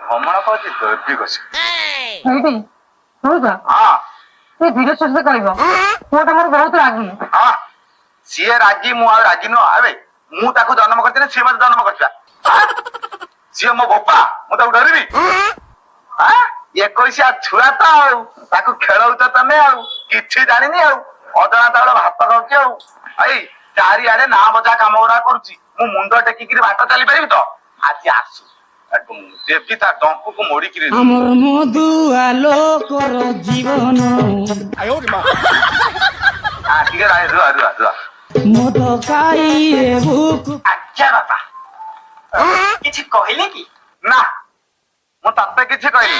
ଭ୍ରମଣ କରୁଛି ତ ଠିକ ଅଛି। ଏଇଠି ଶୁଣୁଛ ସେ ଧୀରେ ସୁସ୍ଥ କହିବ ପୁଅଟା ମୋର ବହୁତ ରାଗି। ହଁ ସିଏ ରାଗି ମୁଁ ଆଉ ରାଗି ନୁହଁ। ଆରେ ମୁଁ ତାକୁ ଜନ୍ମ କରିଥିଲି ସିଏ ମତେ ଜନ୍ମ କରିଥିଲା। ସିଏ ମୋ ବୋପା ମୁଁ ତାକୁ ଡରିବି? 21 ଛୁଆ ତ ଆଉ ତାକୁ ଖେଳଉଛ ତମେ ଆଉ କିଛି ଜାଣିନି ଆଉ ଅଜଣା ଚାଉଳ ଭାତ ଖାଉଛି ଆଉ। ଏଇ ଚାରିଆଡେ ନା ବଜା କାମ ଗୁଡା କରୁଛି ମୁଁ ମୁଣ୍ଡ ଟେକିକିରି ବାଟ ଚାଲିପାରିବି ତ? ଆଜି ଆସୁ ଦେବି ତା ଡଙ୍କୁକୁ ମୋଡିକିରି। ଆମର ମଧୁ ଆଲୋକର ଜୀବନ ଟିକେ ରୁଆ ରୁଆ ରୁଆ। ମଦ ଖାଇଏ ଭୁକ। ଆଜ୍ଞା ବାପା କିଛି କହିଲେ କି? ନା ମୁଁ ତତେ କିଛି କହିଲି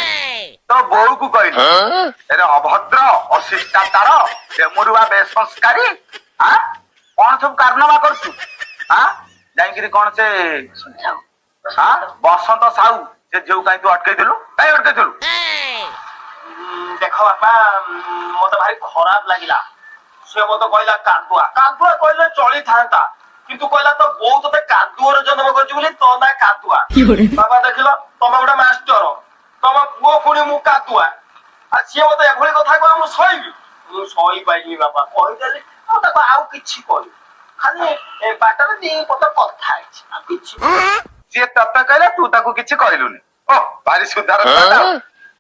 ତୋ ବୋଉକୁ କହିଲି। ଏରେ ଅଭଦ୍ର ଅଶିଷ୍ଟାଚାର ବେମୁରୁଆ ବେସଂସ୍କାରୀ କଣ ସବୁ କାରନାମା କରୁଛୁ? ଯାଇକିରି କଣ ସେ ବସନ୍ତ ସାହୁ ସେ ଝିଅକୁ କାହିଁ ତୁ ଅଟକେଇଥିଲୁ? କାହିଁ ଅଟକେଇଥିଲୁ? ଦେଖ ବାପା ମତେ ଭାରି ଖରାପ ଲାଗିଲା। ସେ ମତେ କହିଲା କାଦୁଆ କାଦୁଆ କହିଲେ ଚଳିଥାନ୍ତା କିନ୍ତୁ କହିଲା ତ ବୋଉ ତତେ କାଦୁଅରେ ଜନ୍ମ କରିଛି ବୋଲି ତୋ ନା କାଦୁଆ। ବାବା ଦେଖିଲ ତମେ ଗୋଟେ ମାଷ୍ଟର ତମ ପୁଅ ପୁଣି ମୁଁ କାଦୁଆ ଆଉ ସିଏ ମତେ ଏଭଳି କଥା କହିବ ମୁଁ ସହିବି? ମୁଁ ସହିପାରିନି ବାପା। କହିଦେଲି ମୁଁ ତାକୁ ଆଉ କିଛି କହିବି ଖାଲି ବାଟରେ ଦି ପଦ କଥା ହେଇଛି ଆଉ କିଛି। ସିଏ ତତେ କହିଲା ତୁ ତାକୁ କିଛି କହିଲୁନି। ଓ ଭାରି ସୁଧାର।